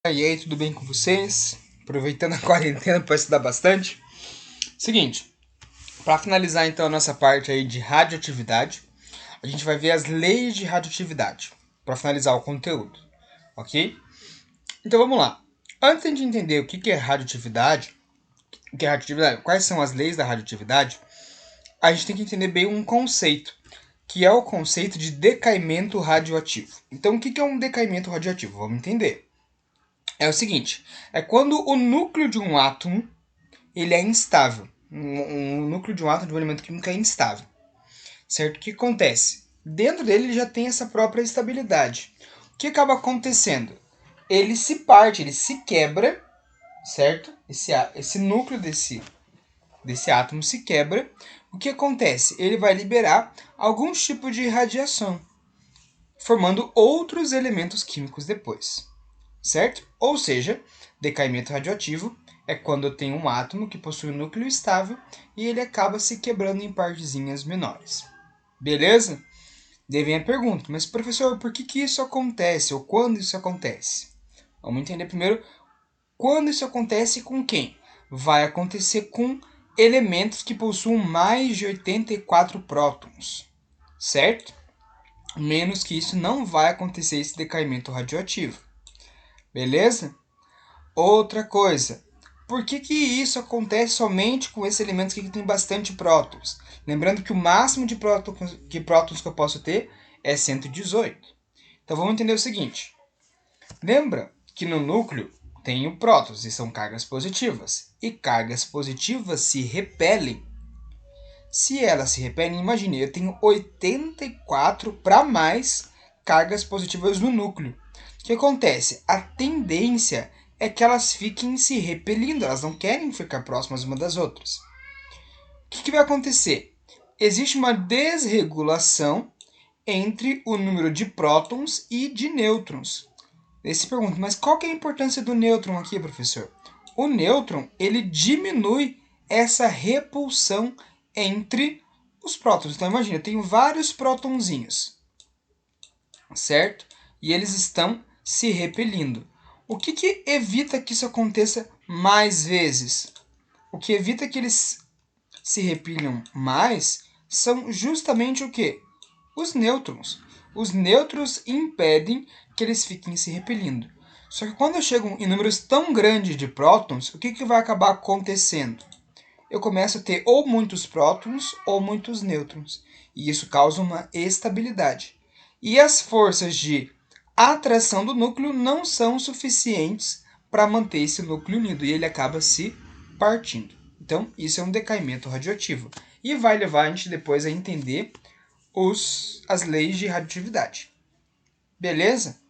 E aí, tudo bem com vocês? Aproveitando a quarentena para estudar bastante. Seguinte, para finalizar então a nossa parte aí de radioatividade, a gente vai ver as leis de radioatividade, para finalizar o conteúdo, ok? Então vamos lá. Antes de entender o que é radioatividade, quais são as leis da radioatividade, a gente tem que entender bem um conceito, que é o conceito de decaimento radioativo. Então o que é um decaimento radioativo? Vamos entender. É o seguinte, é quando o núcleo de um átomo ele é instável. Um núcleo de um átomo de um elemento químico é instável. Certo? O que acontece? Dentro dele ele já tem essa própria estabilidade. O que acaba acontecendo? Ele se parte, ele se quebra, certo? Esse núcleo desse átomo se quebra. O que acontece? Ele vai liberar algum tipo de radiação, formando outros elementos químicos depois. Certo? Ou seja, decaimento radioativo é quando eu tenho um átomo que possui um núcleo estável e ele acaba se quebrando em partezinhas menores. Beleza? Daí vem a pergunta, mas professor, por que isso acontece ou quando isso acontece? Vamos entender primeiro quando isso acontece com quem? Vai acontecer com elementos que possuem mais de 84 prótons, certo? Menos que isso não vai acontecer esse decaimento radioativo. Beleza? Outra coisa, por que isso acontece somente com esses elementos que tem bastante prótons? Lembrando que o máximo de prótons que eu posso ter é 118. Então vamos entender o seguinte. Lembra que no núcleo tem prótons e são cargas positivas. E cargas positivas se repelem. Se elas se repelem, imagine, eu tenho 84 para mais cargas positivas no núcleo. O que acontece? A tendência é que elas fiquem se repelindo, elas não querem ficar próximas umas das outras. O que vai acontecer? Existe uma desregulação entre o número de prótons e de nêutrons. Aí se pergunta, mas qual que é a importância do nêutron aqui, professor? O nêutron, ele diminui essa repulsão entre os prótons. Então imagina, eu tenho vários prótonzinhos, certo? E eles estão se repelindo. O que evita que isso aconteça mais vezes? O que evita que eles se repelam mais são justamente o quê? Os nêutrons. Os nêutrons impedem que eles fiquem se repelindo. Só que quando eu chego em números tão grandes de prótons, o que vai acabar acontecendo? Eu começo a ter ou muitos prótons ou muitos nêutrons. E isso causa uma estabilidade. E as forças de atração do núcleo não são suficientes para manter esse núcleo unido. E ele acaba se partindo. Então, isso é um decaimento radioativo. E vai levar a gente depois a entender as leis de radioatividade. Beleza?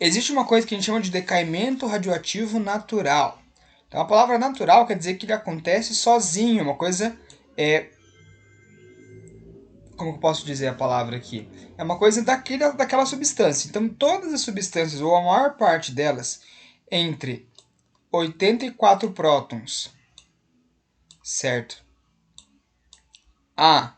Existe uma coisa que a gente chama de decaimento radioativo natural. Então, a palavra natural quer dizer que ele acontece sozinho, uma coisa como eu posso dizer a palavra aqui? É uma coisa daquela substância. Então, todas as substâncias, ou a maior parte delas, entre 84 prótons, certo? A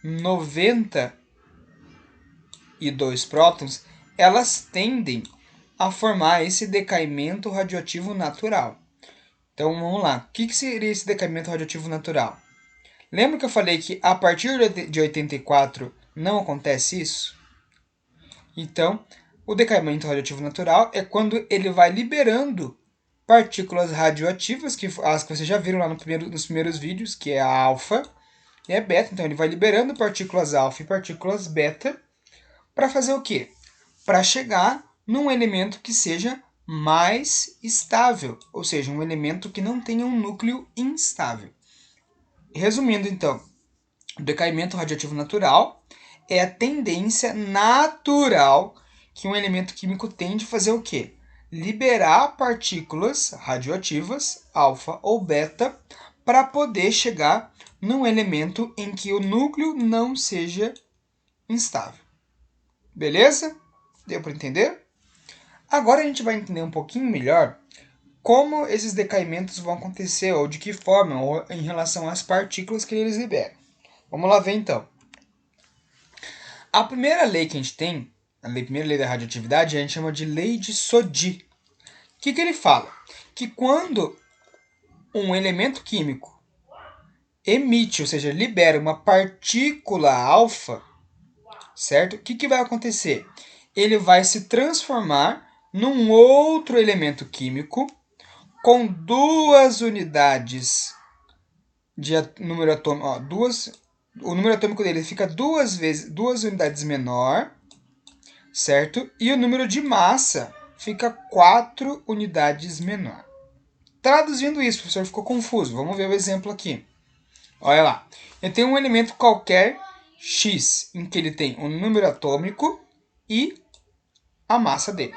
92 prótons, elas tendem a formar esse decaimento radioativo natural. Então vamos lá, o que seria esse decaimento radioativo natural? Lembra que eu falei que a partir de 84 não acontece isso? Então, o decaimento radioativo natural é quando ele vai liberando partículas radioativas, as que vocês já viram lá nos primeiros vídeos, que é a alfa e a beta. Então ele vai liberando partículas alfa e partículas beta para fazer o quê? Para chegar num elemento que seja mais estável, ou seja, um elemento que não tenha um núcleo instável. Resumindo, então, o decaimento radioativo natural é a tendência natural que um elemento químico tem de fazer o quê? Liberar partículas radioativas, alfa ou beta, para poder chegar num elemento em que o núcleo não seja instável. Beleza? Deu para entender? Agora a gente vai entender um pouquinho melhor como esses decaimentos vão acontecer, ou de que forma, ou em relação às partículas que eles liberam. Vamos lá ver então. A primeira lei que a gente tem a primeira lei da radioatividade, a gente chama de lei de Soddy. O que ele fala? Que quando um elemento químico emite, ou seja, libera uma partícula alfa, certo? O que vai acontecer? Ele vai se transformar num outro elemento químico com duas unidades de número atômico, o número atômico dele fica duas unidades menor, certo? E o número de massa fica 4 unidades menor. Traduzindo isso, o professor ficou confuso. Vamos ver o exemplo aqui. Olha lá. Eu tenho um elemento qualquer, X, em que ele tem um número atômico e a massa dele.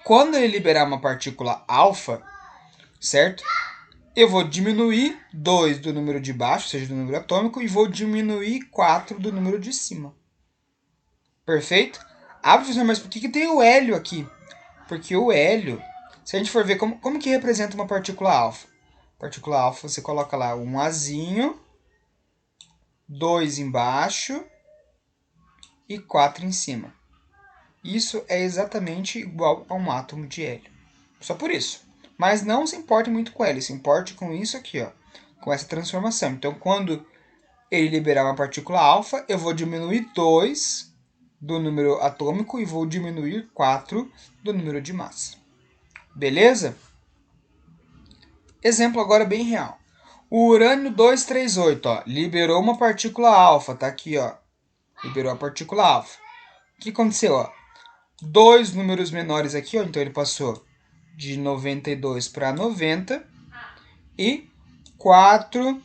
Quando ele liberar uma partícula alfa, certo? Eu vou diminuir 2 do número de baixo, ou seja, do número atômico, e vou diminuir 4 do número de cima. Perfeito? Ah, professor, mas por que tem o hélio aqui? Porque o hélio, se a gente for ver como que representa uma partícula alfa. Partícula alfa, você coloca lá um Azinho, 2 embaixo e 4 em cima. Isso é exatamente igual a um átomo de hélio. Só por isso. Mas não se importe muito com hélio, se importe com isso aqui, ó, com essa transformação. Então, quando ele liberar uma partícula alfa, eu vou diminuir 2 do número atômico e vou diminuir 4 do número de massa. Beleza? Exemplo agora bem real. O urânio 238, ó, liberou uma partícula alfa, tá aqui, ó. Liberou a partícula alfa. O que aconteceu, ó? 2 números menores aqui, ó, então ele passou de 92 para 90 e 4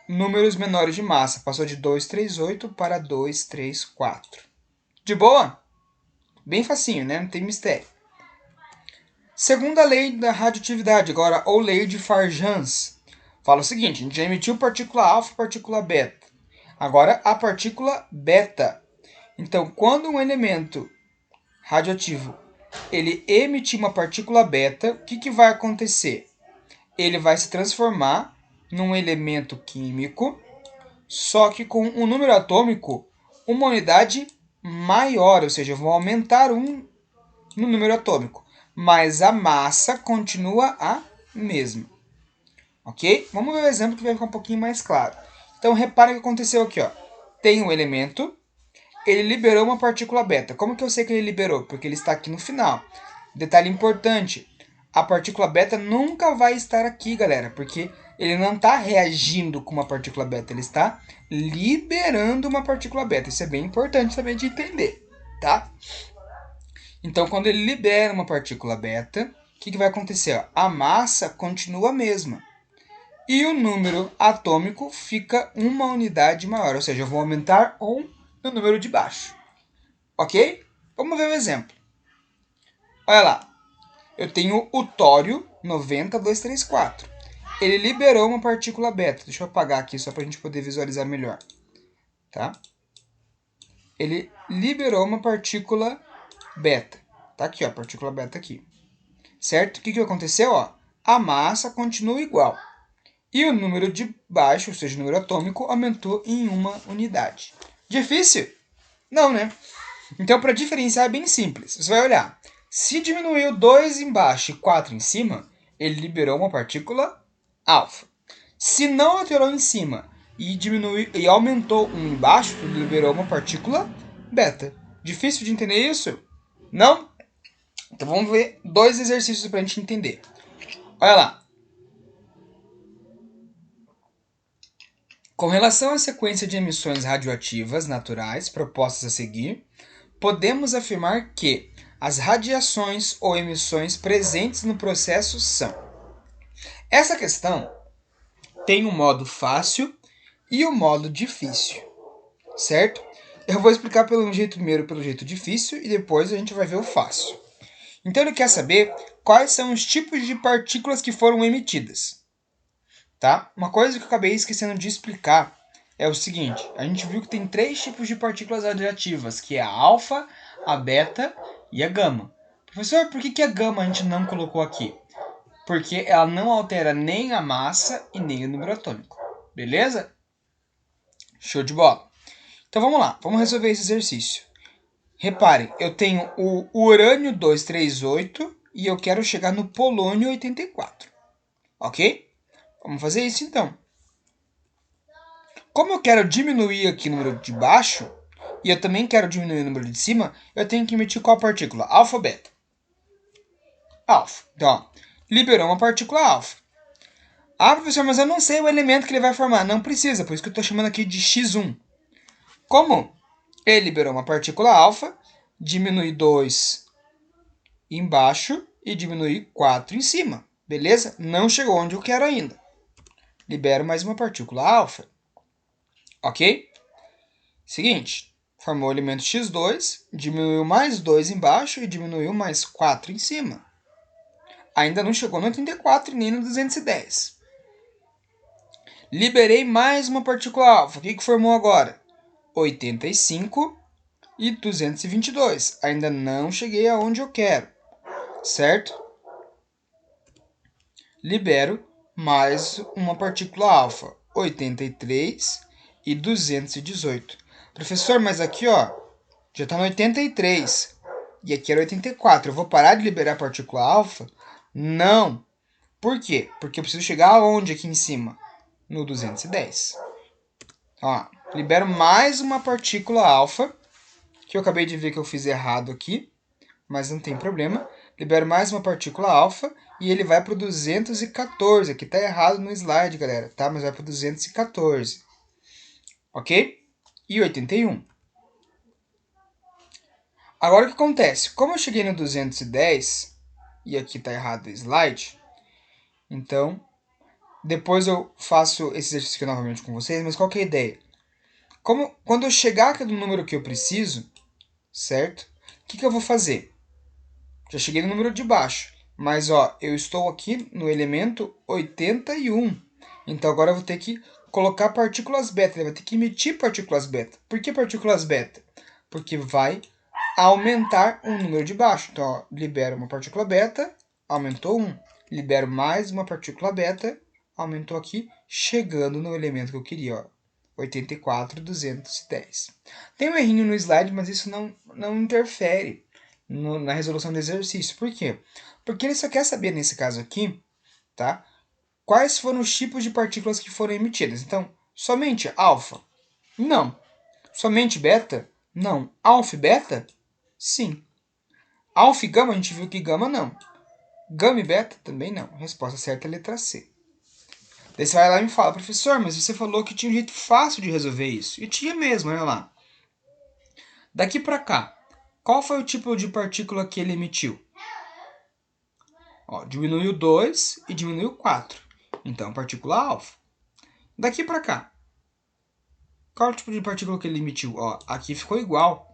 números menores de massa, passou de 238 para 234. De boa? Bem facinho, né? Não tem mistério. Segunda lei da radioatividade, agora, ou lei de Farjans, fala o seguinte: a gente já emitiu partícula alfa e partícula beta. Agora, a partícula beta. Então, quando um elemento radioativo ele emitir uma partícula beta, o que vai acontecer? Ele vai se transformar num elemento químico, só que com um número atômico, uma unidade maior, ou seja, vão aumentar um no número atômico, mas a massa continua a mesma. Ok? Vamos ver o exemplo que vai ficar um pouquinho mais claro. Então, reparem o que aconteceu aqui. Ó. Tem um elemento, ele liberou uma partícula beta. Como que eu sei que ele liberou? Porque ele está aqui no final. Detalhe importante, a partícula beta nunca vai estar aqui, galera, porque ele não está reagindo com uma partícula beta, ele está liberando uma partícula beta. Isso é bem importante também de entender, tá? Então, quando ele libera uma partícula beta, o que vai acontecer? Ó? A massa continua a mesma. E o número atômico fica uma unidade maior, ou seja, eu vou aumentar 1 no número de baixo. Ok? Vamos ver o exemplo. Olha lá. Eu tenho o tório 90234. Ele liberou uma partícula beta. Deixa eu apagar aqui só para a gente poder visualizar melhor. Tá? Ele liberou uma partícula beta. Tá aqui, ó, a partícula beta aqui. Certo? O que aconteceu? Ó? A massa continua igual. E o número de baixo, ou seja, o número atômico, aumentou em uma unidade. Difícil? Não, né? Então, para diferenciar é bem simples. Você vai olhar. Se diminuiu 2 embaixo e 4 em cima, ele liberou uma partícula alfa. Se não alterou em cima e diminuiu e aumentou 1 embaixo, ele liberou uma partícula beta. Difícil de entender isso? Não? Então vamos ver 2 exercícios para a gente entender. Olha lá. Com relação à sequência de emissões radioativas naturais propostas a seguir, podemos afirmar que as radiações ou emissões presentes no processo são. Essa questão tem um modo fácil e um modo difícil, certo? Eu vou explicar primeiro pelo jeito difícil e depois a gente vai ver o fácil. Então ele quer saber quais são os tipos de partículas que foram emitidas. Tá? Uma coisa que eu acabei esquecendo de explicar é o seguinte: a gente viu que tem 3 tipos de partículas radioativas, que é a alfa, a beta e a gama. Professor, por que a gama a gente não colocou aqui? Porque ela não altera nem a massa e nem o número atômico. Beleza? Show de bola. Então vamos lá, vamos resolver esse exercício. Reparem, eu tenho o urânio 238 e eu quero chegar no polônio 84. Ok? Vamos fazer isso então. Como eu quero diminuir aqui o número de baixo, e eu também quero diminuir o número de cima, eu tenho que emitir qual partícula? Alfa ou beta? Alfa. Então, ó, liberou uma partícula alfa. Ah, professor, mas eu não sei o elemento que ele vai formar. Não precisa, por isso que eu estou chamando aqui de X1. Como ele liberou uma partícula alfa, diminui 2 embaixo e diminui 4 em cima. Beleza? Não chegou onde eu quero ainda. Libero mais uma partícula alfa. Ok? Seguinte, formou o elemento X2, diminuiu mais 2 embaixo e diminuiu mais 4 em cima. Ainda não chegou no 84 nem no 210. Liberei mais uma partícula alfa. O que formou agora? 85 e 222. Ainda não cheguei aonde eu quero, certo? Libero mais uma partícula alfa. 83 e 218. Professor, mas aqui ó, já está no 83 e aqui era 84. Eu vou parar de liberar a partícula alfa? Não. Por quê? Porque eu preciso chegar aonde aqui em cima? No 210. Ó, libero mais uma partícula alfa, que eu acabei de ver que eu fiz errado aqui, mas não tem problema. Libero mais uma partícula alfa e ele vai para o 214. Aqui está errado no slide, galera, tá? Mas vai para o 214. Ok? E 81. Agora o que acontece? Como eu cheguei no 210, e aqui está errado o slide, então depois eu faço esse exercício aqui novamente com vocês, mas qual que é a ideia? Quando eu chegar aqui no número que eu preciso, certo? O que eu vou fazer? Já cheguei no número de baixo, mas ó, eu estou aqui no elemento 81. Então agora eu vou ter que colocar partículas beta, ele vai ter que emitir partículas beta. Por que partículas beta? Porque vai aumentar o número de baixo. Então, ó, libero uma partícula beta, aumentou 1. Libero mais uma partícula beta, aumentou aqui, chegando no elemento que eu queria, ó, 84, 210. Tem um errinho no slide, mas isso não interfere na resolução do exercício. Por quê? Porque ele só quer saber, nesse caso aqui, tá? Quais foram os tipos de partículas que foram emitidas. Então, somente alfa? Não. Somente beta? Não. Alfa e beta? Sim. Alfa e gama, a gente viu que gama não. Gama e beta? Também não. Resposta certa é a letra C. Daí você vai lá e me fala, professor, mas você falou que tinha um jeito fácil de resolver isso. E tinha mesmo, olha lá. Daqui para cá, qual foi o tipo de partícula que ele emitiu? Ó, diminuiu 2 e diminuiu 4. Então, partícula alfa. Daqui para cá, qual é o tipo de partícula que ele emitiu? Ó, aqui ficou igual.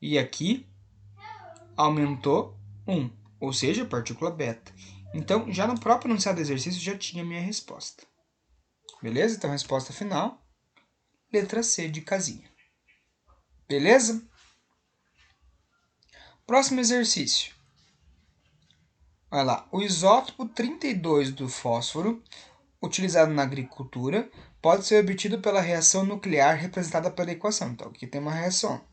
E aqui aumentou 1, ou seja, partícula beta. Então, já no próprio enunciado do exercício, já tinha a minha resposta. Beleza? Então, resposta final, letra C de casinha. Beleza? Próximo exercício. Olha lá. O isótopo 32 do fósforo, utilizado na agricultura, pode ser obtido pela reação nuclear representada pela equação. Então, aqui tem uma reação.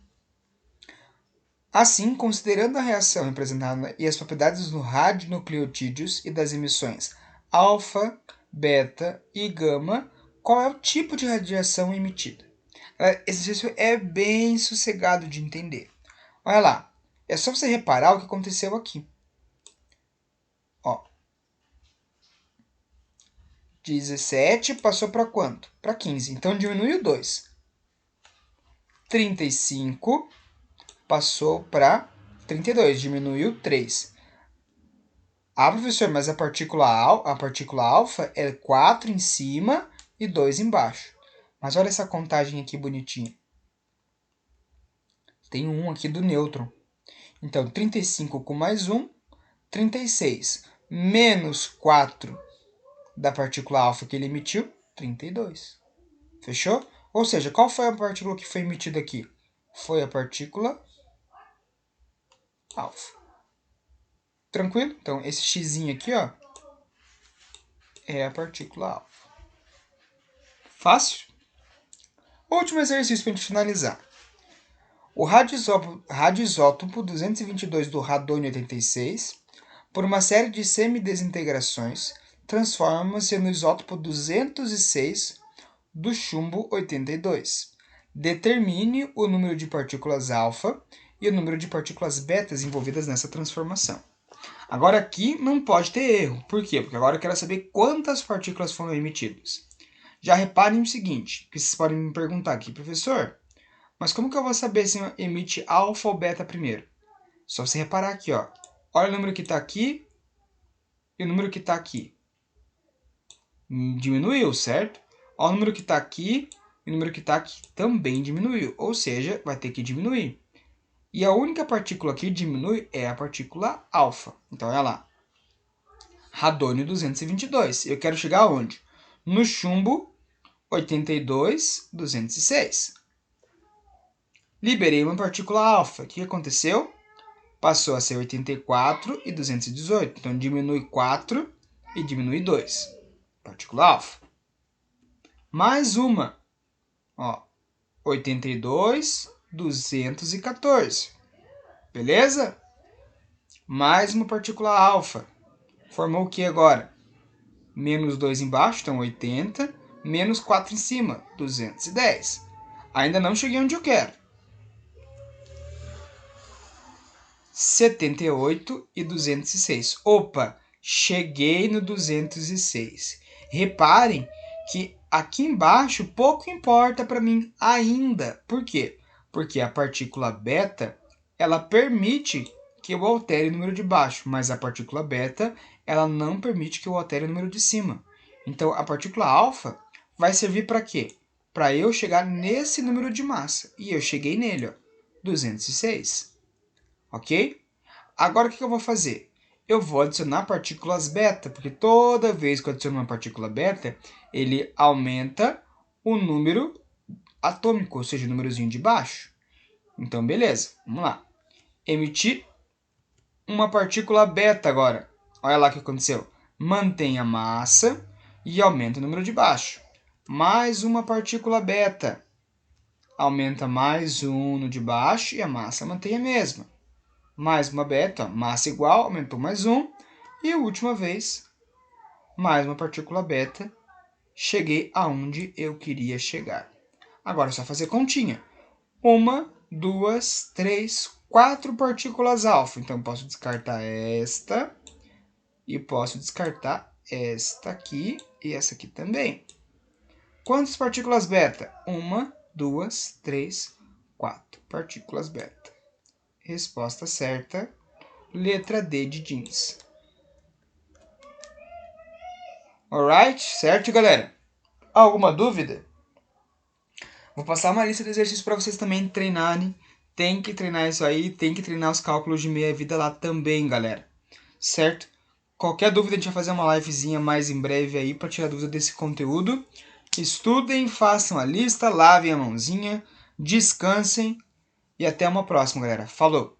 Assim, considerando a reação representada e as propriedades dos radionucleotídeos e das emissões alfa, beta e gama, qual é o tipo de radiação emitida? Esse exercício é bem sossegado de entender. Olha lá, é só você reparar o que aconteceu aqui. Ó, 17 passou para quanto? Para 15, então diminuiu 2. 35 passou para 32, diminuiu 3. Ah, professor, mas a partícula alfa é 4 em cima e 2 embaixo. Mas olha essa contagem aqui bonitinha. Tem um aqui do nêutron. Então, 35 com mais 1, 36. Menos 4 da partícula alfa que ele emitiu, 32. Fechou? Ou seja, qual foi a partícula que foi emitida aqui? Foi a partícula alfa. Tranquilo? Então, esse xizinho aqui, ó, é a partícula alfa. Fácil? Último exercício para a gente finalizar. O radioisótopo 222 do radônio 86, por uma série de semidesintegrações, transforma-se no isótopo 206 do chumbo 82. Determine o número de partículas alfa e o número de partículas betas envolvidas nessa transformação. Agora aqui não pode ter erro. Por quê? Porque agora eu quero saber quantas partículas foram emitidas. Já reparem o seguinte, que vocês podem me perguntar aqui, professor, mas como que eu vou saber se emite alfa ou beta primeiro? Só você reparar aqui, ó. Olha o número que está aqui e o número que está aqui. Diminuiu, certo? Olha o número que está aqui e o número que está aqui também diminuiu. Ou seja, vai ter que diminuir. E a única partícula que diminui é a partícula alfa. Então, olha lá. Radônio 222. Eu quero chegar aonde? No chumbo 82, 206. Liberei uma partícula alfa. O que aconteceu? Passou a ser 84 e 218. Então, diminui 4 e diminui 2. Partícula alfa. Mais uma. Ó, 82, 214. Beleza? Mais uma partícula alfa. Formou o que agora? Menos 2 embaixo, então 80. Menos 4 em cima, 210. Ainda não cheguei onde eu quero. 78 e 206. Opa, cheguei no 206. Reparem que aqui embaixo pouco importa para mim ainda. Por quê? Porque a partícula beta, ela permite que eu altere o número de baixo, mas a partícula beta, ela não permite que eu altere o número de cima. Então, a partícula alfa vai servir para quê? Para eu chegar nesse número de massa. E eu cheguei nele, ó, 206. Ok? Agora o que eu vou fazer? Eu vou adicionar partículas beta, porque toda vez que eu adiciono uma partícula beta, ele aumenta o número atômico, ou seja, o númerozinho de baixo. Então, beleza, vamos lá. Emitir uma partícula beta agora. Olha lá o que aconteceu. Mantém a massa e aumenta o número de baixo. Mais uma partícula beta. Aumenta mais um no de baixo e a massa mantém a mesma. Mais uma beta, ó, massa igual, aumentou mais um. E a última vez, mais uma partícula beta. Cheguei aonde eu queria chegar. Agora é só fazer continha. 1, 2, 3, 4 partículas alfa. Então, posso descartar esta. E posso descartar esta aqui e essa aqui também. Quantas partículas beta? 1, 2, 3, 4 partículas beta. Resposta certa, letra D de jeans. Alright? Certo, galera? Alguma dúvida? Vou passar uma lista de exercícios para vocês também treinarem. Tem que treinar isso aí, tem que treinar os cálculos de meia-vida lá também, galera. Certo? Qualquer dúvida, a gente vai fazer uma livezinha mais em breve aí para tirar dúvida desse conteúdo. Estudem, façam a lista, lavem a mãozinha, descansem e até uma próxima, galera. Falou!